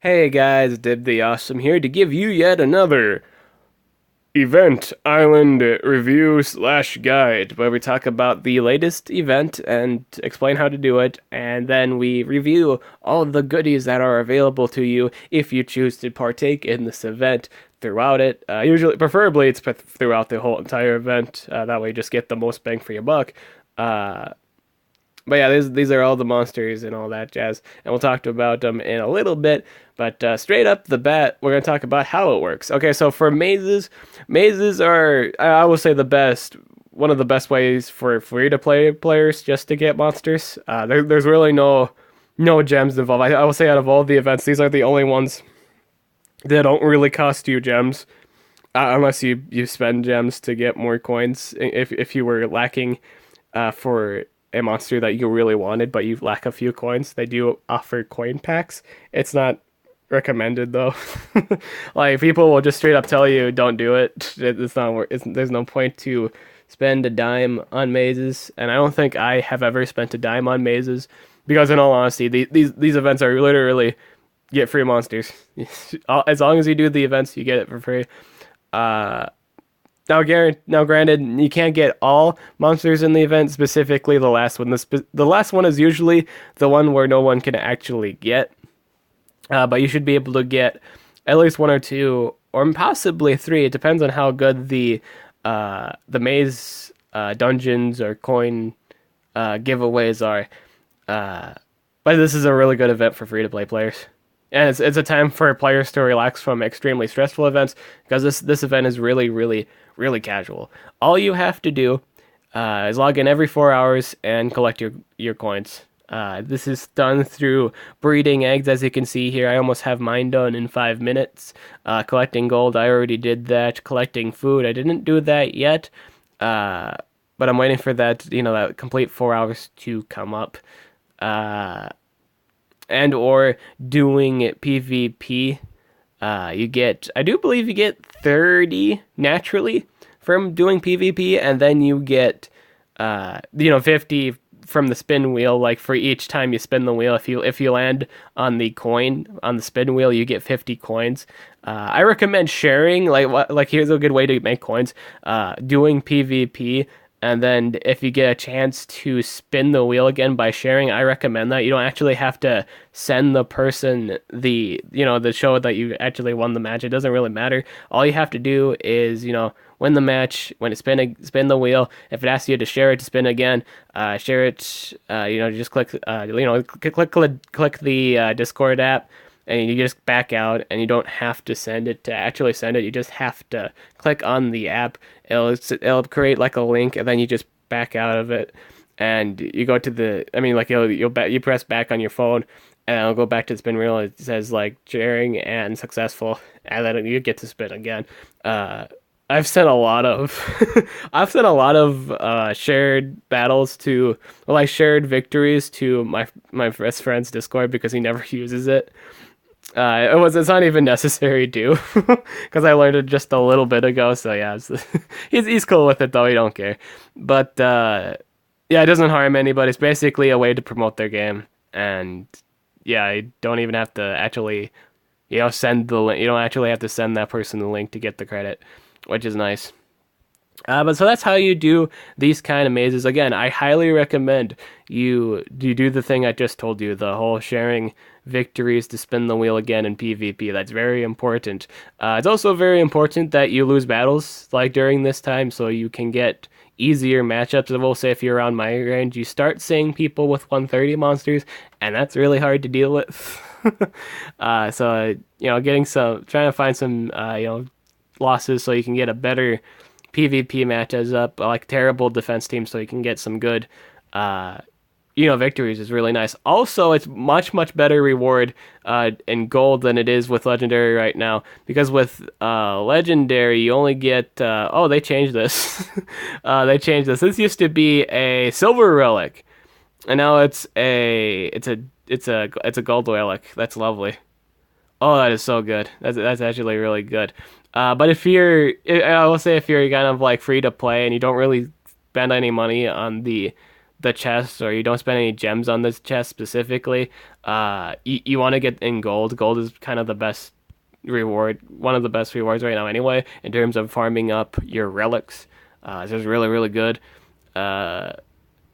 Hey guys, Dib the Awesome here to give you yet another Event Island review slash guide where we talk about the latest event and explain how to do it, and then we review all the goodies that are available to you if you choose to partake in this event throughout it. Preferably, it's throughout the whole entire event. That way, you just get the most bang for your buck. Uh, but yeah, these are all the monsters and all that jazz, and we'll talk about them in a little bit. But straight up the bat, we're gonna talk about how it works. Okay, so for mazes are I will say the best. One of the best ways for free to play players just to get monsters. There's really no gems involved. I will say out of all the events, these are the only ones that don't really cost you gems, unless you spend gems to get more coins. If you were lacking for a monster that you really wanted, but you lack a few coins, they do offer coin packs. It's not recommended though. Like people will just straight up tell you don't do it. It's not. There's no point to spend a dime on mazes, and I don't think I have ever spent a dime on mazes because, in all honesty, these events are literally get free monsters. As long as you do the events, you get it for free. Uh, now, granted, you can't get all monsters in the event. Specifically, the last one. The last one is usually the one where no one can actually get. But you should be able to get at least one or two, or possibly three. It depends on how good the maze dungeons or coin giveaways are. Uh, but this is a really good event for free to play players. And it's a time for players to relax from extremely stressful events because this event is really casual. All you have to do is log in every 4 hours and collect your coins. This is done through breeding eggs, as you can see here. I almost have mine done in 5 minutes. Collecting gold, I already did that. Collecting food, I didn't do that yet. But I'm waiting for that, that complete 4 hours to come up. And or doing PvP. I do believe you get 30 naturally from doing PvP, and then you get, 50 from the spin wheel. Like for each time you spin the wheel, if you land on the coin on the spin wheel, you get 50 coins. I recommend sharing. Like here's a good way to make coins. Doing PvP. And then if you get a chance to spin the wheel again by sharing, I recommend that. You don't actually have to send the person the show that you actually won the match. It doesn't really matter. All you have to do is, win the match. When it spin the wheel, if it asks you to share it, to spin again, share it. Just click click the Discord app, and you just back out, and you don't have to send it to actually send it. You just have to click on the app. It'll create like a link, and then you just back out of it, and you go to you press back on your phone, and it'll go back to the spin wheel. It says like sharing and successful, and then you get to spin again. I've sent a lot of shared battles to shared victories to my best friend's Discord because he never uses it. It's not even necessary to, because I learned it just a little bit ago. So yeah, he's cool with it though. He don't care. But yeah, it doesn't harm anybody. It's basically a way to promote their game, and yeah, you don't even have to actually, send the link. You don't actually have to send that person the link to get the credit, which is nice. But so that's how you do these kind of mazes. Again, I highly recommend you do the thing I just told you, the whole sharing victories to spin the wheel again in PvP. That's very important. It's also very important that you lose battles like during this time so you can get easier matchups. I will say if you're around my range, you start seeing people with 130 monsters, and that's really hard to deal with. Trying to find some losses so you can get a better PvP matches up, like terrible defense teams, so you can get some good, victories is really nice. Also, it's much better reward in gold than it is with legendary right now, because with legendary you only get they changed this. They changed this. This used to be a silver relic, and now it's a gold relic. That's lovely. Oh, that is so good. That's actually really good. But I will say if you're kind of like free to play and you don't really spend any money on the the chest, or you don't spend any gems on this chest specifically, you want to get in gold. Gold is kind of the best reward, one of the best rewards right now anyway, in terms of farming up your relics. This is really, really good. Uh,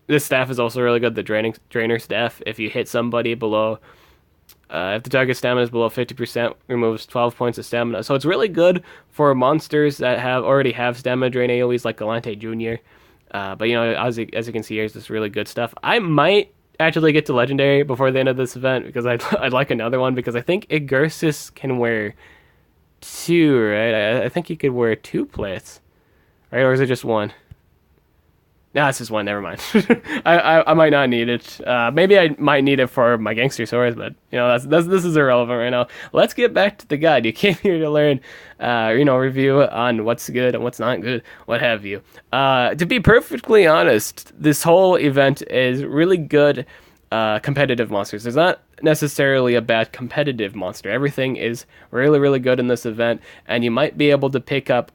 this staff is also really good, the drainer staff. If you hit somebody below, if the target stamina is below 50%, removes 12 points of stamina. So it's really good for monsters that already have stamina drain AoEs like Galante Jr. But as you can see, here's this really good stuff. I might actually get to legendary before the end of this event because I'd like another one, because I think Igursus can wear two, right? I think he could wear two plates, right? Or is it just one? No, it's just one. Never mind. I might not need it. Maybe I might need it for my gangster swords, but this is irrelevant right now. Let's get back to the guide. You came here to learn, review on what's good and what's not good, what have you. To be perfectly honest, this whole event is really good. Competitive monsters. There's not necessarily a bad competitive monster. Everything is really, really good in this event, and you might be able to pick up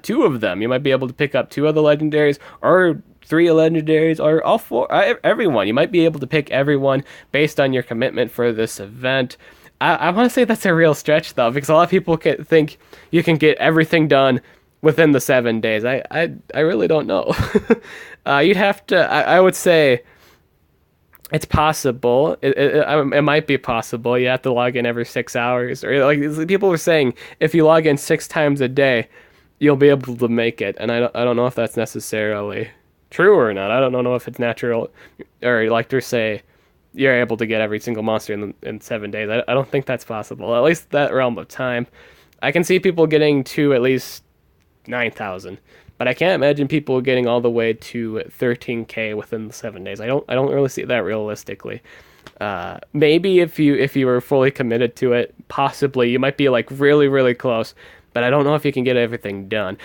two of them. You might be able to pick up two of the legendaries, or three legendaries, or all four, everyone. You might be able to pick everyone based on your commitment for this event. I want to say that's a real stretch, though, because a lot of people think you can get everything done within the 7 days. I really don't know. You'd have to, I would say, it's possible. It might be possible. You have to log in every 6 hours. Or like people were saying, if you log in 6 times a day, you'll be able to make it. And I don't know if that's necessarily true or not. I don't know if it's natural, or like to say you're able to get every single monster in 7 days. I don't think that's possible. At least that realm of time. I can see people getting to at least 9,000. But I can't imagine people getting all the way to 13k within the 7 days. I don't really see that realistically. Maybe if you were fully committed to it, possibly you might be like really, really close. But I don't know if you can get everything done.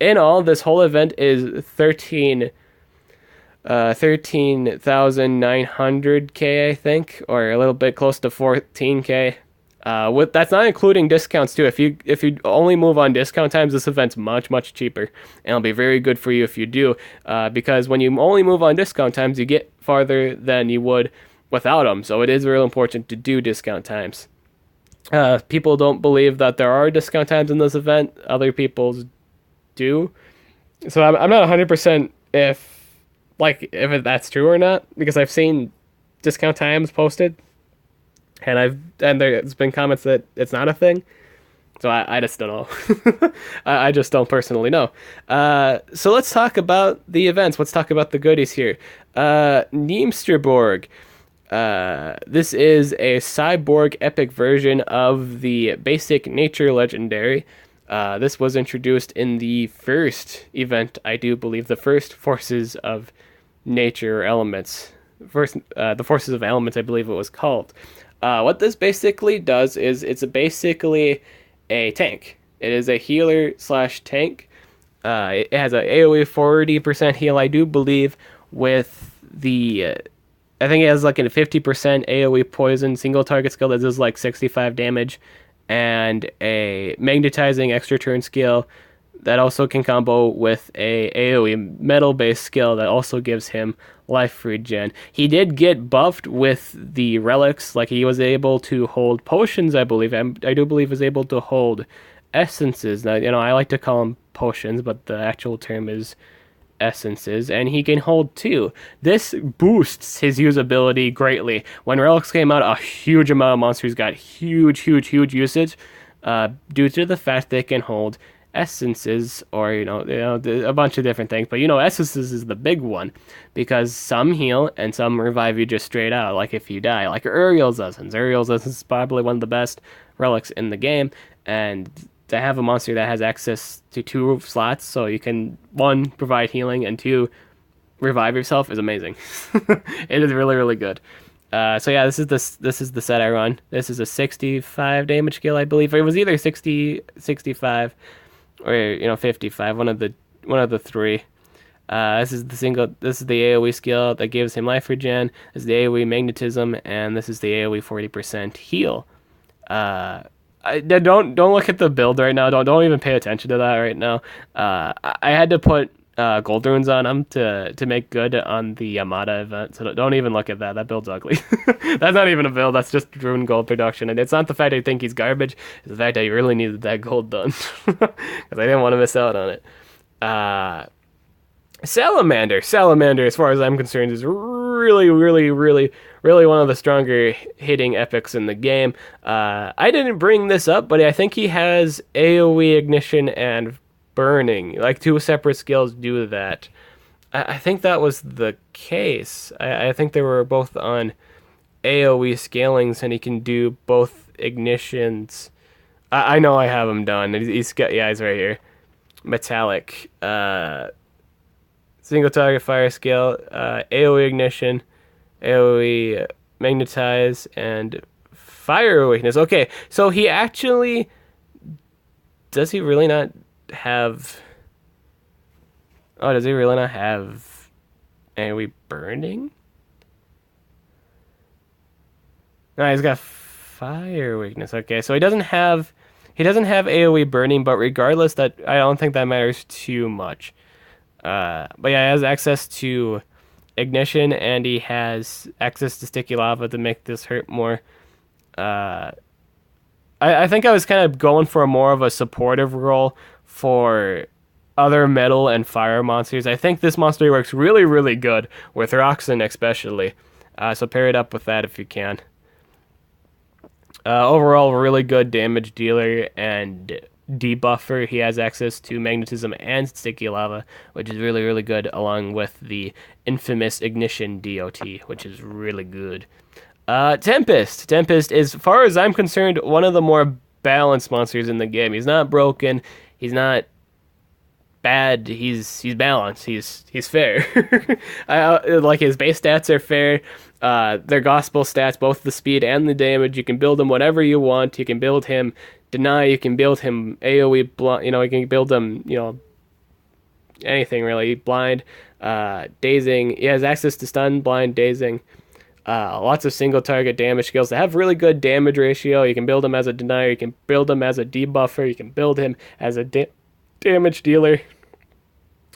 In all, this whole event is 13,900k, I think, or a little bit close to 14k. That's not including discounts too. If you only move on discount times, this event's much cheaper, and it'll be very good for you if you do. Because when you only move on discount times, you get farther than you would without them. So it is real important to do discount times. People don't believe that there are discount times in this event. Other people do. So I'm not 100% if that's true or not, because I've seen discount times posted. And there's been comments that it's not a thing, so I just don't know. I just don't personally know. So let's talk about the events. Let's talk about the goodies here. Neemsterborg. This is a cyborg epic version of the basic nature legendary. This was introduced in the first event, I do believe, the first Forces of Nature Elements. The Forces of Elements, I believe it was called. What this basically does is it's basically a tank. It is a healer / tank. It has an AoE 40% heal, I do believe, with I think it has like a 50% AoE poison single target skill that does like 65 damage, and a magnetizing extra turn skill that also can combo with a AoE metal-based skill that also gives him life regen. He did get buffed with the relics, like he was able to hold potions, I believe. I do believe was able to hold essences. Now, I like to call them potions, but the actual term is essences, and he can hold 2. This boosts his usability greatly. When relics came out, a huge amount of monsters got huge usage due to the fact they can hold essences, or a bunch of different things, but essences is the big one, because some heal and some revive you just straight out, like if you die, like Uriel's Essence. Uriel's Essence is probably one of the best relics in the game, and to have a monster that has access to 2 slots, so you can 1 provide healing and 2 revive yourself, is amazing. It is really, really good. So yeah, this is the set I run. This is a 65 damage skill, I believe. It was either 60, 65, or 55, one of the 3. This is the AoE skill that gives him life regen. This is the AoE magnetism, and this is the AoE 40% heal. Don't look at the build right now. Don't even pay attention to that right now. I had to put gold runes on him to make good on the Yamada event. So don't even look at that. That build's ugly. That's not even a build. That's just rune gold production. And it's not the fact I think he's garbage. It's the fact that you really needed that gold done because I didn't want to miss out on it. Uh, Salamander. Salamander, as far as I'm concerned, is really one of the stronger hitting epics in the game. I didn't bring this up, but I think he has AoE ignition and burning. Like two separate skills do that. I think that was the case. I think they were both on AoE scalings, and he can do both ignitions. I know I have him done. He's got, yeah, he's right here. Metallic. Single target fire scale, AoE ignition, AoE magnetize, and fire weakness. Okay, so he actually does he really not have? Oh, does he really not have AoE burning? No, he's got fire weakness. Okay, so he doesn't have AoE burning, but regardless, that I don't think that matters too much. But yeah, he has access to ignition and he has access to sticky lava to make this hurt more. Uh, I think I was kind of going for more of a supportive role for other metal and fire monsters. I think this monster works really good with Roxanne especially. So pair it up with that if you can. Overall, really good damage dealer and debuffer. He has access to magnetism and sticky lava, which is really good, along with the infamous ignition DOT, which is really good. Tempest. Tempest is, as far as I'm concerned, one of the more balanced monsters in the game. He's not broken. He's not bad. He's balanced. He's fair. Like his base stats are fair. Their gospel stats, both the speed and the damage. You can build him whatever you want. You can build him deny. You can build him AoE blind. You can build him. Anything really. Blind, dazing. He has access to stun, blind, dazing. Lots of single target damage skills that have really good damage ratio. You can build him as a denier. You can build him as a debuffer. You can build him as a damage dealer.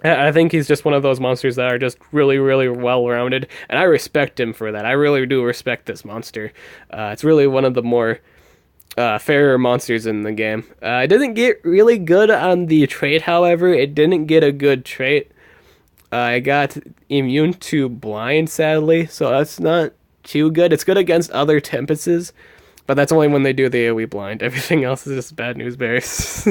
I think he's just one of those monsters that are just really well-rounded, and I respect him for that. I really do respect this monster. It's really one of the more fairer monsters in the game. It didn't get really good on the trait, however. It didn't get a good trait. I got immune to blind, sadly, so that's not too good. It's good against other Tempests, but that's only when they do the AoE blind. Everything else is just bad news bears.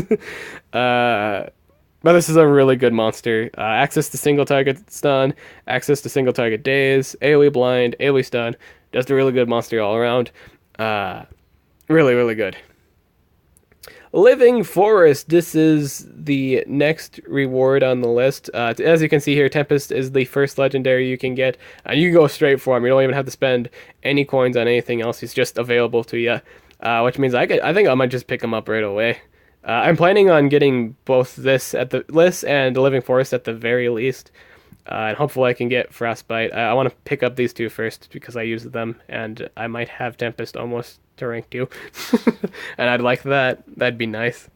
But this is a really good monster. Access to single target stun, access to single target daze, AoE blind, AoE stun. Just a really good monster all around. Really good. Living Forest. This is the next reward on the list. As you can see here, Tempest is the first legendary you can get. And you can go straight for him. You don't even have to spend any coins on anything else. He's just available to you. Which means I think I might just pick him up right away. I'm planning on getting both this and the Living Forest at the very least. And hopefully I can get Frostbite. I want to pick up these two first because I use them. And I might have Tempest almost to rank 2. And I'd like that. That'd be nice.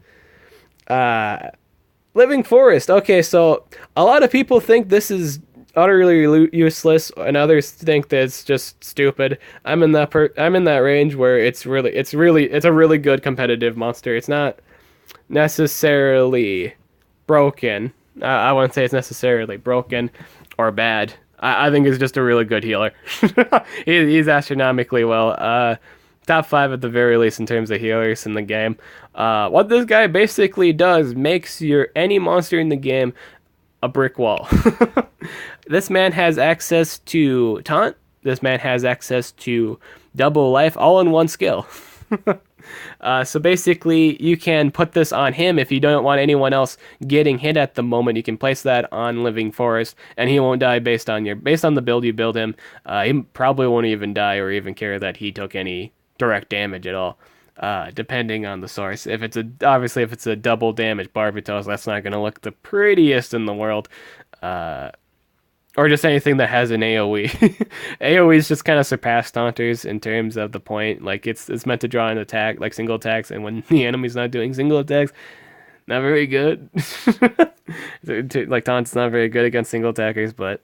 Living Forest. Okay, so a lot of people think this is utterly useless, and others think that it's just stupid. I'm in that range where it's a really good competitive monster. It's not necessarily broken. I wouldn't say it's necessarily broken or bad. I think it's just a really good healer. He's astronomically well. Top 5 at the very least in terms of healers in the game. What this guy basically does makes any monster in the game a brick wall. This man has access to taunt. This man has access to double life, all in one skill. So basically, you can put this on him if you don't want anyone else getting hit at the moment. You can place that on Living Forest, and he won't die based on the build you build him. He probably won't even die or even care that he took any direct damage at all. Depending on the source. If it's a double damage Barbatos, that's not going to look the prettiest in the world. Or just anything that has an AoE. AoEs just kind of surpass taunters in terms of the point. Like it's meant to draw an attack, like single attacks, and when the enemy's not doing single attacks, Not very good. Like taunt's not very good against single attackers, but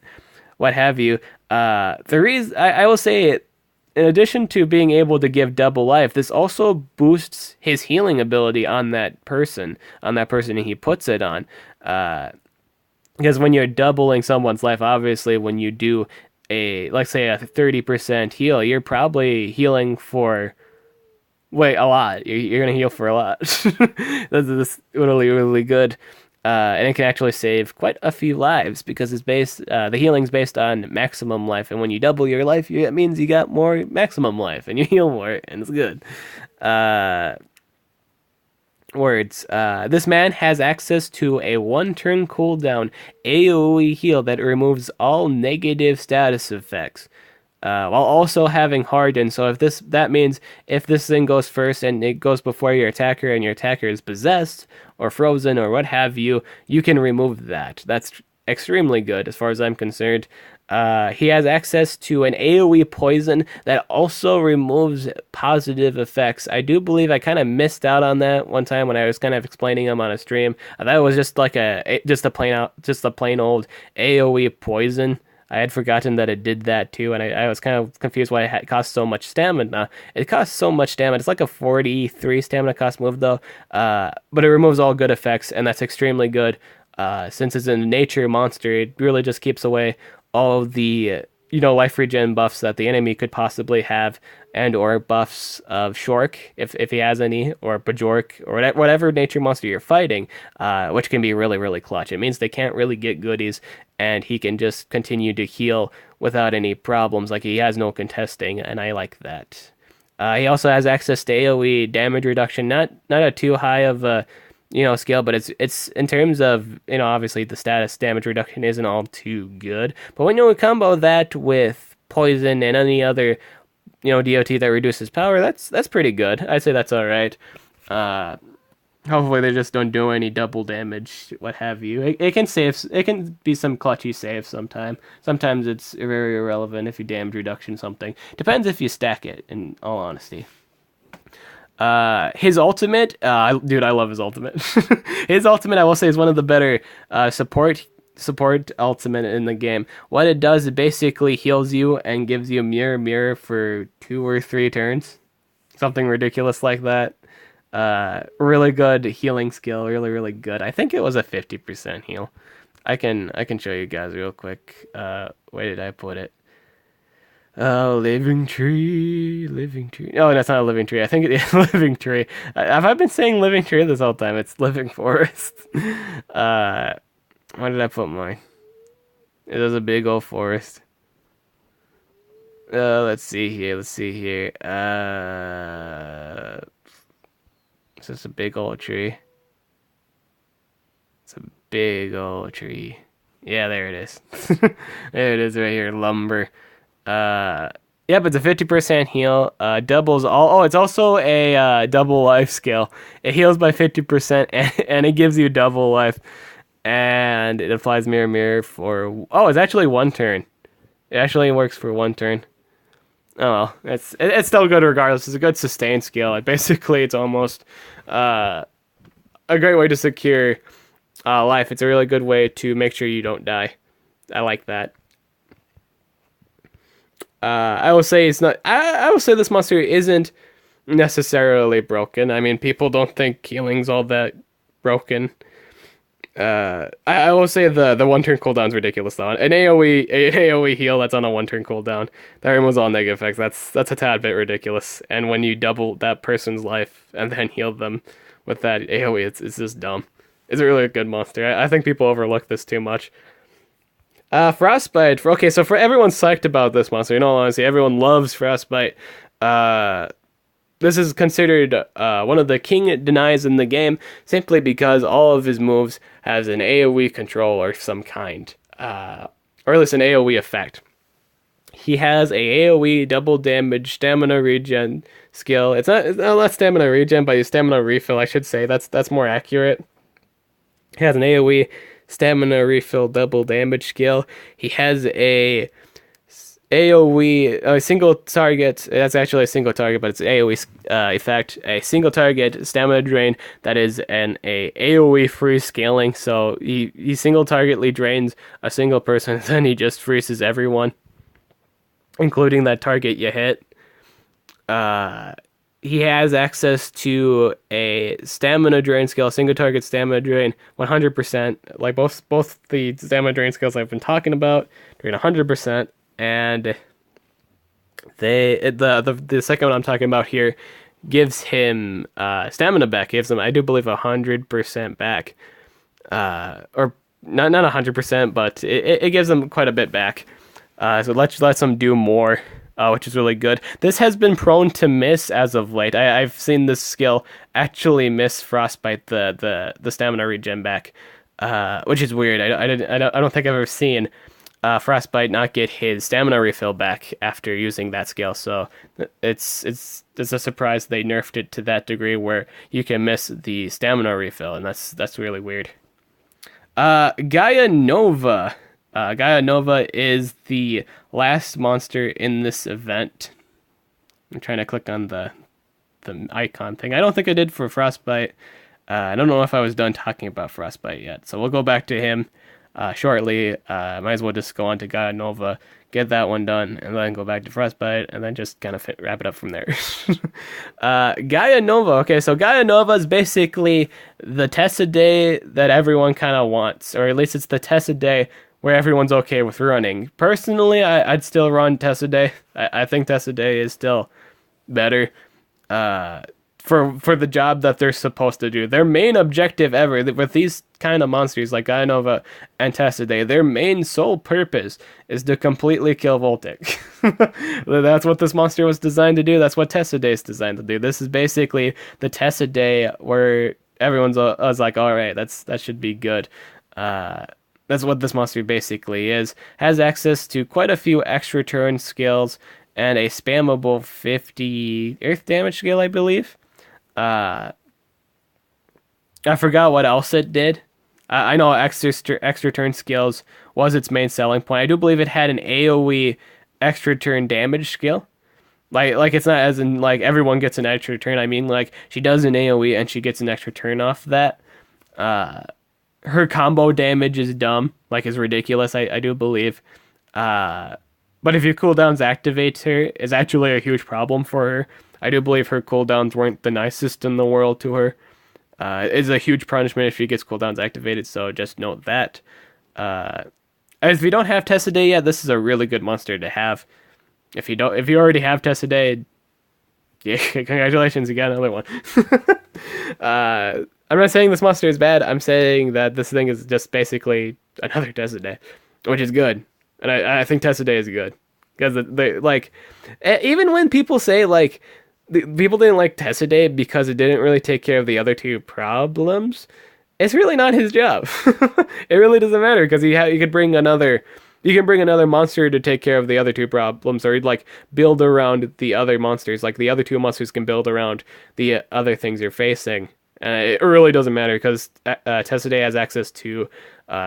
what have you. The reason I will say, in addition to being able to give double life, this also boosts his healing ability on that person he puts it on. Because when you're doubling someone's life, obviously when you do let's say a 30% heal, you're probably healing for, wait, a lot. You're gonna heal for a lot. That's really, really good. And it can actually save quite a few lives because the healing's based on maximum life, and when you double your life, it means you got more maximum life, and you heal more, and it's good. Uh, Words. This man has access to a one-turn cooldown AoE heal that removes all negative status effects, while also having harden. So that means if this thing goes first and it goes before your attacker and your attacker is possessed or frozen or what have you, you can remove that. That's extremely good as far as I'm concerned. He has access to an AoE poison that also removes positive effects. I do believe I kind of missed out on that one time when I was kind of explaining them on a stream. I thought it was just like just a plain old AoE poison. I had forgotten that it did that too, and I was kind of confused why it cost so much stamina. It costs so much stamina. It's like a 43 stamina cost move though, but it removes all good effects, and that's extremely good. Since it's a nature monster, it really just keeps away all of the life regen buffs that the enemy could possibly have, and or buffs of Shork if he has any, or Bajork, or whatever nature monster you're fighting, which can be really, really clutch. It means they can't really get goodies, and he can just continue to heal without any problems. Like, he has no contesting, and I like that. He also has access to AoE damage reduction, not a too high of a scale, but it's in terms of, obviously the status damage reduction isn't all too good. But when you combo that with poison and any other, DOT that reduces power, that's pretty good. I'd say that's all right. Hopefully they just don't do any double damage, what have you. It can save. It can be some clutchy saves sometimes. Sometimes it's very irrelevant if you damage reduction something. Depends if you stack it, in all honesty. His ultimate, dude, I love his ultimate. His ultimate, I will say, is one of the better support ultimate in the game. What it does, it basically heals you and gives you mirror for 2 or 3 turns, something ridiculous like that. Really good healing skill, really, really good. I think it was a 50% heal. I can show you guys real quick. Where did I put it? Living tree. Oh, that's not a living tree. I think it is living tree. Have I been saying living tree this whole time? It's living forest. Where did I put mine? It was a big old forest. Let's see here. It's just a big old tree. It's a big old tree. Yeah, there it is. There it is right here. Lumber. Yep, it's a 50% heal. Doubles all. Oh, it's also a double life skill. It heals by 50% and it gives you double life. And it applies mirror for. Oh, it's actually 1 turn. It actually works for 1 turn. Oh well, it's still good regardless. It's a good sustain skill. It's almost a great way to secure life. It's a really good way to make sure you don't die. I like that. I will say it's not. I will say this monster isn't necessarily broken. I mean, people don't think healing's all that broken. I will say the 1 turn cooldown is ridiculous though. An AoE heal that's on a 1 turn cooldown that removes all negative effects. That's a tad bit ridiculous. And when you double that person's life and then heal them with that AoE, it's just dumb. It's a really good monster. I think people overlook this too much. Frostbite. Okay, so for everyone's psyched about this monster, in all honesty, everyone loves Frostbite. This is considered one of the king denies in the game, simply because all of his moves has an AoE control or some kind, or at least an AoE effect. He has a AoE double damage stamina regen skill. It's not stamina regen, but stamina refill, I should say. That's more accurate. He has an AoE stamina refill double damage skill. He has a AoE, a single target. That's actually a single target, but it's AoE effect. A single target stamina drain that is a AoE freeze scaling. So he single targetly drains a single person, then he just freezes everyone, including that target you hit. Uh, he has access to a stamina drain skill, single target stamina drain, 100%. Like both the stamina drain skills I've been talking about, drain 100%, and the second one I'm talking about here gives him stamina back. Gives him, I do believe, 100% back, or not 100%, but it gives him quite a bit back. So lets him do more, which is really good. This has been prone to miss as of late. I've seen this skill actually miss Frostbite, the stamina regen back, which is weird. I don't think I've ever seen Frostbite not get his stamina refill back after using that skill. So it's a surprise they nerfed it to that degree where you can miss the stamina refill, and that's really weird. Gaia Nova. Gaia Nova is the last monster in this event. I'm trying to click on the icon thing. I don't think I did for Frostbite. I don't know if I was done talking about Frostbite yet, so we'll go back to him shortly. Might as well just go on to Gaia Nova, get that one done, and then go back to Frostbite, and then just kind of wrap it up from there. Gaia Nova. Okay, so Gaia Nova is basically the Tessaday that everyone kind of wants, or at least it's the Tessaday where everyone's okay with running. Personally, I'd still run Tessaday. I think Tessaday is still better for the job that they're supposed to do. Their main objective ever, with these kind of monsters like Gaia Nova and Tessaday, their main sole purpose is to completely kill Voltic. That's what this monster was designed to do. That's what Tessaday is designed to do. This is basically the Tessaday where everyone's was like, all right, that should be good. That's what this monster basically is. Has access to quite a few extra turn skills and a spammable 50 earth damage skill, I believe. I forgot what else it did. I know extra turn skills was its main selling point. I do believe it had an AoE extra turn damage skill. Like it's not as in like everyone gets an extra turn. I mean like she does an AoE and she gets an extra turn off that. Her combo damage is dumb, like is ridiculous, I do believe. But if your cooldowns activate her, is actually a huge problem for her. I do believe her cooldowns weren't the nicest in the world to her. It's a huge punishment if she gets cooldowns activated, so just note that. If you don't have Tessaday yet, this is a really good monster to have. If you already have Tessaday, yeah, congratulations, you got another one. I'm not saying this monster is bad. I'm saying that this thing is just basically another Tessaday, which is good. And I think Tessaday is good. Because they like, even when people say like, people didn't like Tessaday because it didn't really take care of the other two problems, it's really not his job. It really doesn't matter because you can bring another monster to take care of the other two problems, or like build around the other monsters. Like the other two monsters can build around the other things you're facing. It really doesn't matter because Tessaday has access to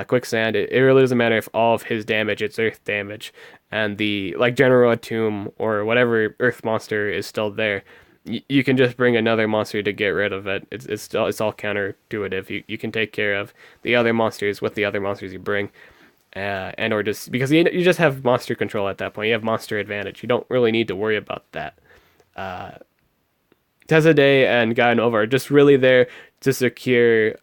quicksand. It really doesn't matter if all of his damage it's earth damage, and the like General Tomb or whatever earth monster is still there. You can just bring another monster to get rid of it. It's all counterintuitive. You can take care of the other monsters with the other monsters you bring, and or just because you just have monster control at that point. You have monster advantage. You don't really need to worry about that. Tessaday and Gaia Nova are just really there to secure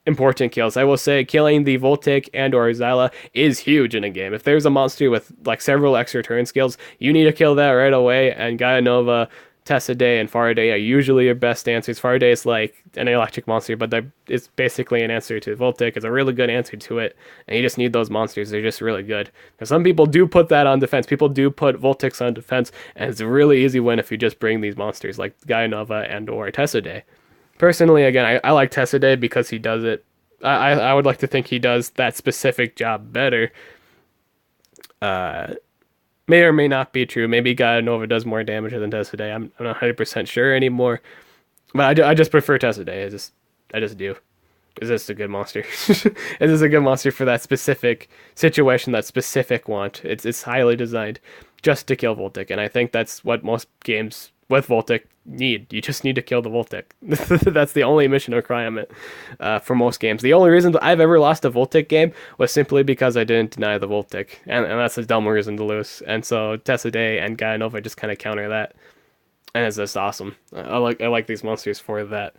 important kills. I will say killing the Voltic and or Xyla is huge in a game. If there's a monster with like several extra turn skills, you need to kill that right away, and Gaia Nova, Tessaday, and Faraday are usually your best answers. Faraday is like an electric monster, but it's basically an answer to Voltic. It's a really good answer to it, and you just need those monsters. They're just really good. Because some people do put that on defense. People do put Voltics on defense, and it's a really easy win if you just bring these monsters like Gaia Nova and or Tessaday. Personally, again, I like Tessaday because he does it. I would like to think he does that specific job better. May or may not be true. Maybe Gaia Nova does more damage than Tessaday. I'm not 100% sure anymore. But I just prefer Tessaday. I just do. Is this a good monster? Is this a good monster for that specific situation, that specific want? It's highly designed. just to kill Voltic, and I think that's what most games with Voltic need. You just need to kill the Voltic. That's the only mission requirement for most games. The only reason that I've ever lost a Voltic game was simply because I didn't deny the Voltic, and that's a dumb reason to lose. And so Tessaday and Gaia Nova just kind of counter that, and it's just awesome. I like these monsters for that.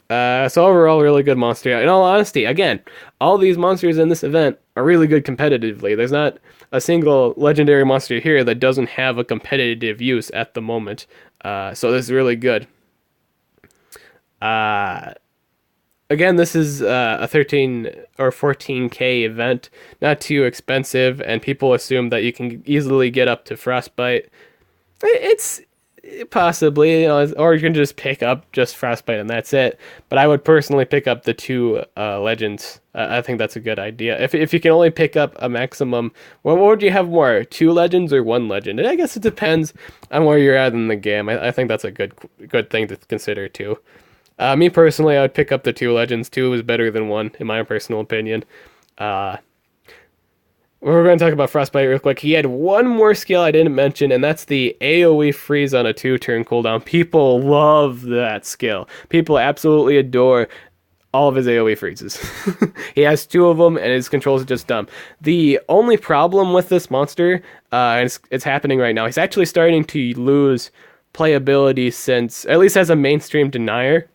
So overall, really good monster. In all honesty, again, all these monsters in this event are really good competitively. There's not a single legendary monster here that doesn't have a competitive use at the moment. So this is really good. Again, this is a 13 or 14k event, not too expensive, and people assume that you can easily get up to Frostbite. It's possibly, or you can just pick up just Frostbite and that's it. But I would personally pick up the two legends. I think that's a good idea. If you can only pick up a maximum, what would you have more? 2 legends or 1 legend? And I guess it depends on where you're at in the game. I think that's a good thing to consider too. Me personally, I would pick up the 2 legends. 2 is better than 1, in my personal opinion. We're going to talk about Frostbite real quick. He had one more skill I didn't mention, and that's the AoE freeze on a 2-turn cooldown. People love that skill. People absolutely adore all of his AoE freezes. He has 2 of them, and his controls are just dumb. The only problem with this monster, and it's happening right now, he's actually starting to lose playability since, at least as a mainstream denier.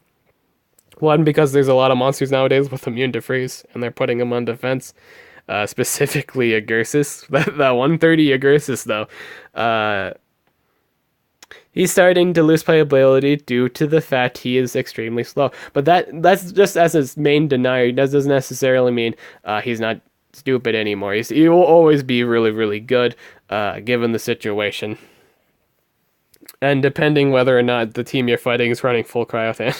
One, because there's a lot of monsters nowadays with immune to freeze, and they're putting him on defense. Specifically Agursis. That 130 Agursis, though. He's starting to lose playability due to the fact he is extremely slow. But that's just as his main denier. That doesn't necessarily mean he's not stupid anymore. He will always be really, really good, given the situation. And depending whether or not the team you're fighting is running full Cryothan.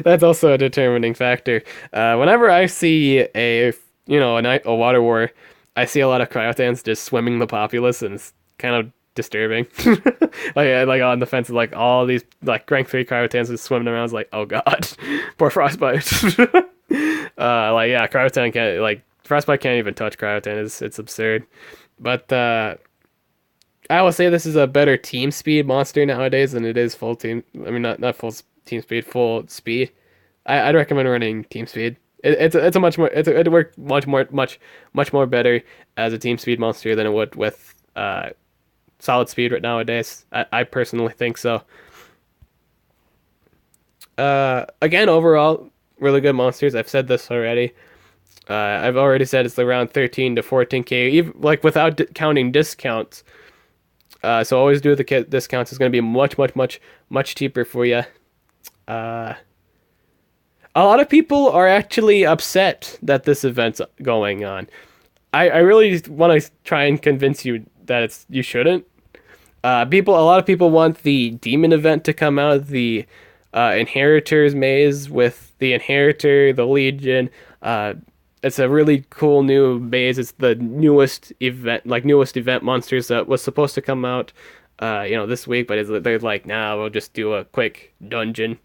That's also a determining factor. Whenever I see a water war, I see a lot of Cryothans just swimming the populace, and it's kind of disturbing. like on the fence, like all these like rank 3 Cryothans just swimming around. It's like, oh god, poor Frostbite. Cryotan can't, Frostbite can't even touch Cryotan. It's absurd. But I will say this is a better team speed monster nowadays than it is full team. I mean, not full team speed, full speed. I'd recommend running team speed. It worked much more better as a team speed monster than it would with solid speed right nowadays. I personally think so. Again, overall, really good monsters. I've said this already. I've already said it's around 13 to 14k, even without counting discounts. So always do the discounts. It's going to be much cheaper for you. A lot of people are actually upset that this event's going on. I really want to try and convince you that you shouldn't. A lot of people want the demon event to come out, the Inheritors maze with the Inheritor, the Legion. It's a really cool new maze. It's the newest event monsters that was supposed to come out this week, but they're like, nah, we'll just do a quick dungeon.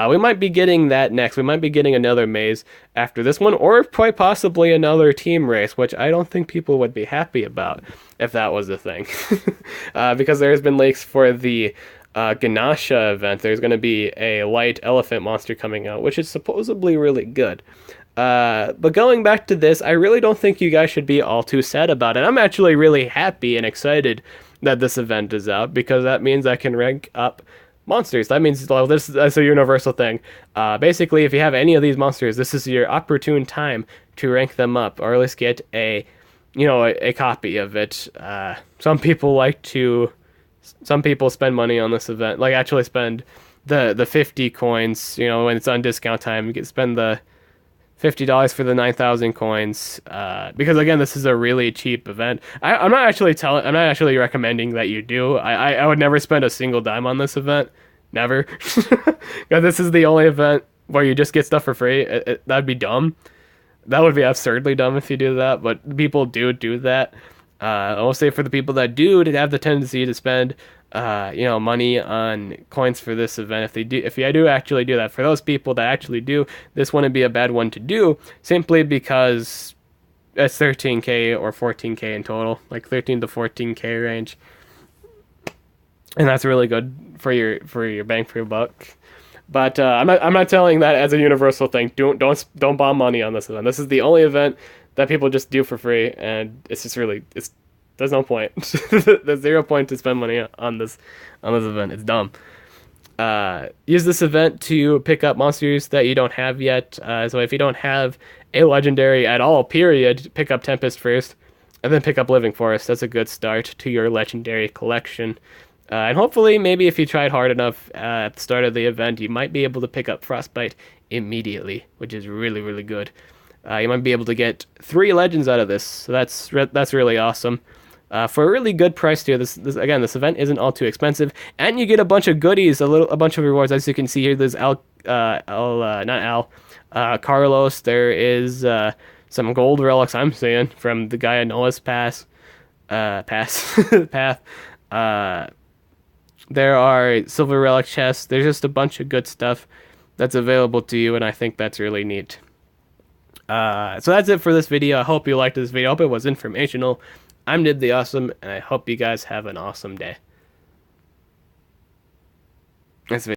We might be getting that next. We might be getting another maze after this one, or quite possibly another team race, which I don't think people would be happy about if that was a thing. Because there's been leaks for the Ganasha event. There's going to be a light elephant monster coming out, which is supposedly really good. But going back to this, I really don't think you guys should be all too sad about it. I'm actually really happy and excited that this event is out, because that means I can rank up monsters. That means that's a universal thing. Basically, if you have any of these monsters, this is your opportune time to rank them up, or at least get a copy of it. Some people spend money on this event, actually spend the 50 coins, when it's on discount time. You can spend the $50 for the 9,000 coins, because again, this is a really cheap event. I'm not actually recommending that you do. I would never spend a single dime on this event, never. Because this is the only event where you just get stuff for free. That'd be dumb. That would be absurdly dumb if you do that, but people do that. I'll say for the people that do have the tendency to spend money on coins for this event, if you do actually do that, for those people that actually do, this wouldn't be a bad one to do, simply because That's 13k or 14k in total, like 13 to 14k range, and that's really good for your bang for your buck. But I'm not telling that as a universal thing. Don't bomb money on this event. This is the only event that people just do for free, and it's just really it's there's no point. There's 0 point to spend money on this event. It's dumb. Use this event to pick up monsters that you don't have yet. So if you don't have a legendary at all, period, pick up Tempest first, and then pick up Living Forest. That's a good start to your legendary collection. And hopefully, maybe if you tried hard enough at the start of the event, you might be able to pick up Frostbite immediately, which is really, really good. You might be able to get 3 legends out of this, so that's really awesome. For a really good price too. This event isn't all too expensive, and you get a bunch of goodies, a bunch of rewards. As you can see here, there's Carlos. There is some gold relics. I'm seeing from the guy at Noah's path. There are silver relic chests. There's just a bunch of good stuff that's available to you, and I think that's really neat. So that's it for this video. I hope you liked this video. I hope it was informational. I'm Nid the Awesome, and I hope you guys have an awesome day. This video